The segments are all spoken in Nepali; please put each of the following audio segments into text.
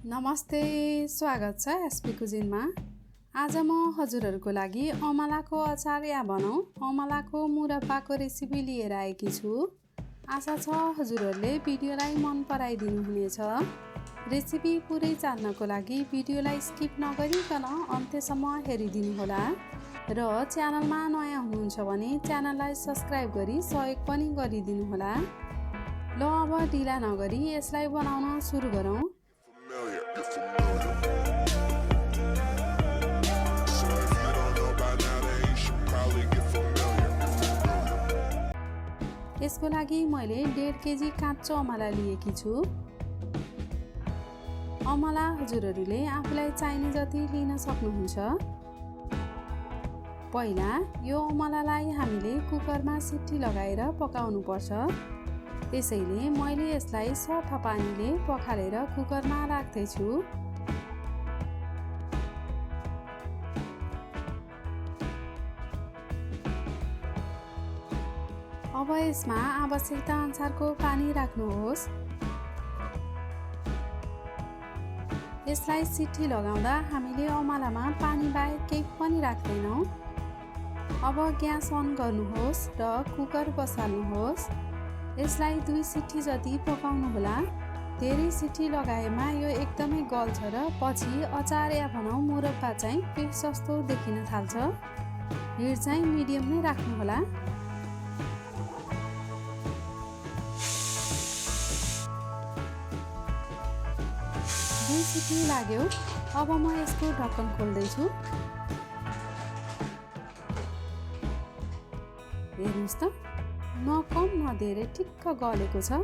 नमस्ते, स्वागत छ एसपी कुजिनमा। आज म हजुरहरूको लागि अमलाको अचार या भनौँ अमलाको मुरब्बाको रेसिपी लिएर आएकी छु। आशा छ हजुरहरूले भिडियोलाई मन पराइदिनु हुनेछ। रेसिपी पुरै जान्नको लागि भिडियोलाई स्किप नगरिकन अन्त्यसम्म हेरिदिनुहोला र च्यानलमा नयाँ हुनुहुन्छ भने च्यानललाई सब्स्क्राइब गरी सहयोग पनि गरिदिनुहोला। ल अब ढिला नगरी यसलाई बनाउन सुरु गरौँ। यसको लागि मैले 1.5 केजी काँचो अमला लिएकी छु। अमला हजुरहरूले आफूलाई चाहिने जति लिन सक्नुहुन्छ। पहिला यो अमलालाई हामीले कुकरमा सिटी लगाएर पकाउनु पर्छ। त्यसैले मैले यसलाई सफा पानीले पखालेर कुकरमा राख्दैछु। अब यसमा आवश्यकता अनुसारको पानी राख्नुहोस्। यसलाई सिटी लगाउँदा हामीले अमलामा पानी बाहेक केही पनि राख्दैनौँ। अब ग्यास अन गर्नुहोस् र कुकर बसाल्नुहोस्। यसलाई 2 सिटी जति पकाउनुहोला। धेरै सिटी लगाएमा यो एकदमै गल्छ र पछि अचार या भनौँ मुरब्बा चाहिँ पिस जस्तो देखिन थाल्छ। हिट चाहिँ मिडियम नै राख्नुहोला। 2 सिटी लाग्यो। अब म यसको ढक्कन खोल्दैछु। हेर्नुहोस् त, न कम न धेरै ठिक्क गलेको छ।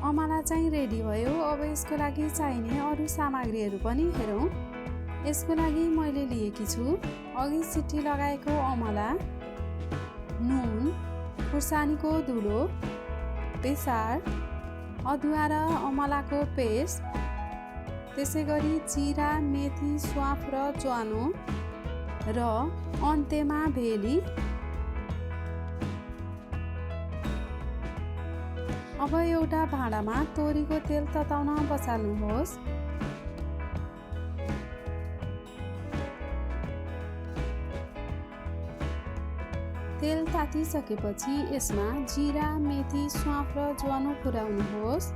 अमला चाहिँ रेडी भयो। अब यसको लागि चाहिने अरू सामग्रीहरू पनि हेरौँ। यसको लागि मैले लिएकी छु अघि सिटी लगाएको अमला, नुन, खुर्सानीको धुलो, बेसार, अदुवा र अमलाको पेस्ट, त्यसै गरी जिरा, मेथी, स्वाफ र ज्वानो र अन्त्यमा भेली। अब एउटा भाँडामा तोरीको तेल तताउन बसाल्नुहोस्। तेल तातिसकेपछि यसमा जिरा, मेथी, स्वाफ र ज्वानो पुर्याउनुहोस्।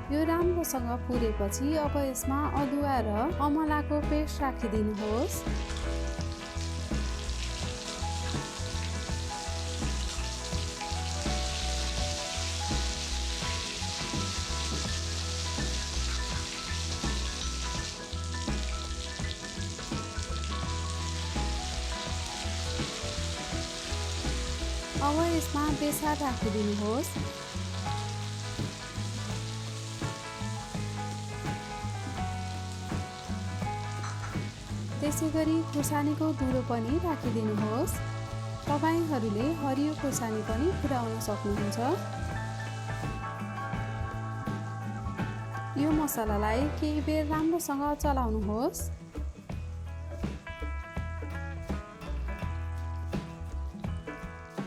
यो राम्रोसँग पुरेपछि अब यसमा अदुवा र अमलाको पेस्ट राखिदिनुहोस्। अब यसमा बेसार राखिदिनुहोस्। त्यसै गरी खुर्सानीको धुलो पनि राखिदिनुहोस्। तपाईहरूले हरियो खुर्सानी पनि पुर्याउन सक्नुहुन्छ। यो मसलालाई केही बेर राम्रोसँग चलाउनुहोस्।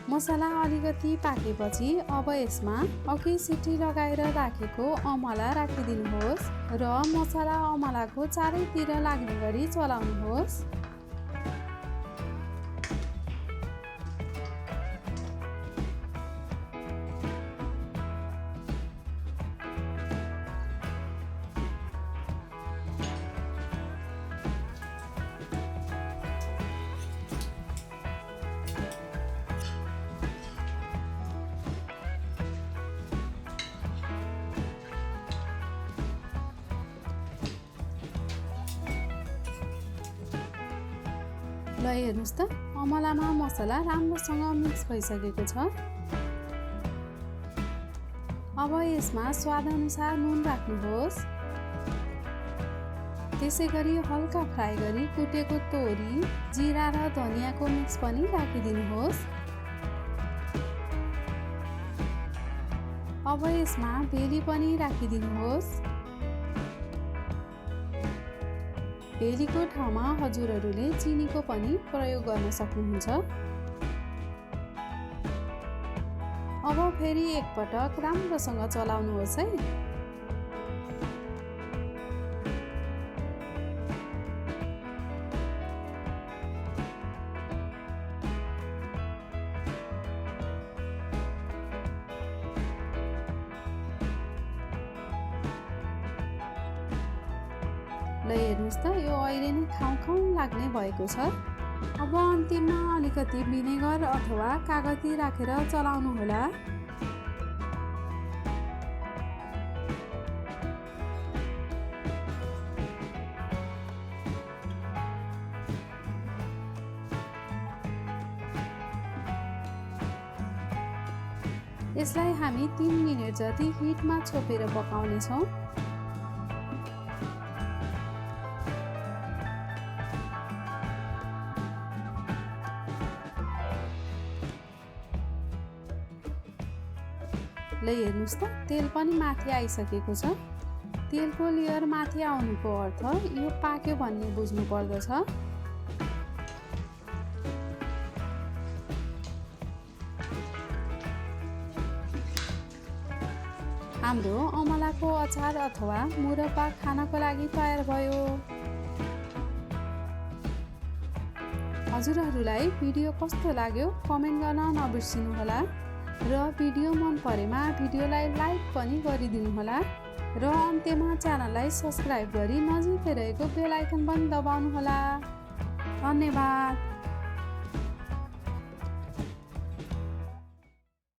मसला अलिकति पाकेपछि अब यसमा अघि सिटी लगाएर राखेको अमला राखिदिनुहोस् र मसला अमलाको चारैतिर लाग्ने गरी चलाउनुहोस्। ल हेर्नुहोस् त, अमलामा मसला राम्रोसँग मिक्स भइसकेको छ। अब यसमा स्वादअनुसार नुन राख्नुहोस्। त्यसै गरी हल्का फ्राई गरी कुटेको तोरी, जिरा र धनियाँको मिक्स पनि राखिदिनुहोस्। अब यसमा भेली पनि राखिदिनुहोस्। भेलीको ठाउँमा हजुरहरूले चिनीको पनि प्रयोग गर्न सक्नुहुन्छ। अब फेरि एकपटक राम्रोसँग चलाउनुहोस् है। ल हेर्नुहोस् त, यो अहिले नै खाउँ खाउँ लाग्ने भएको छ। अब अन्तिममा अलिकति भिनेगर अथवा कागती राखेर चलाउनु होला। यसलाई हामी 3 मिनेट जति हिटमा छोपेर पकाउने छौँ। ल हेर्नुहोस् त, तेल पनि माथि आइसकेको छ। तेलको लेयर माथि आउनुको अर्थ यो पाक्यो भन्ने बुझ्नु पर्दछ। हाम्रो अमलाको अचार अथवा मुरब्बा खानको लागि तयार भयो। हजुरहरूलाई भिडियो कस्तो लाग्यो कमेन्ट गर्न नबिर्सिनुहोला र भिडियो मन परेमा भिडियोलाई लाइक पनि गरिदिनुहोला र अन्त्यमा च्यानललाई सब्स्क्राइब गरी नजिकै रहेको बेल आइकन पनि दबाउनुहोला। धन्यवाद।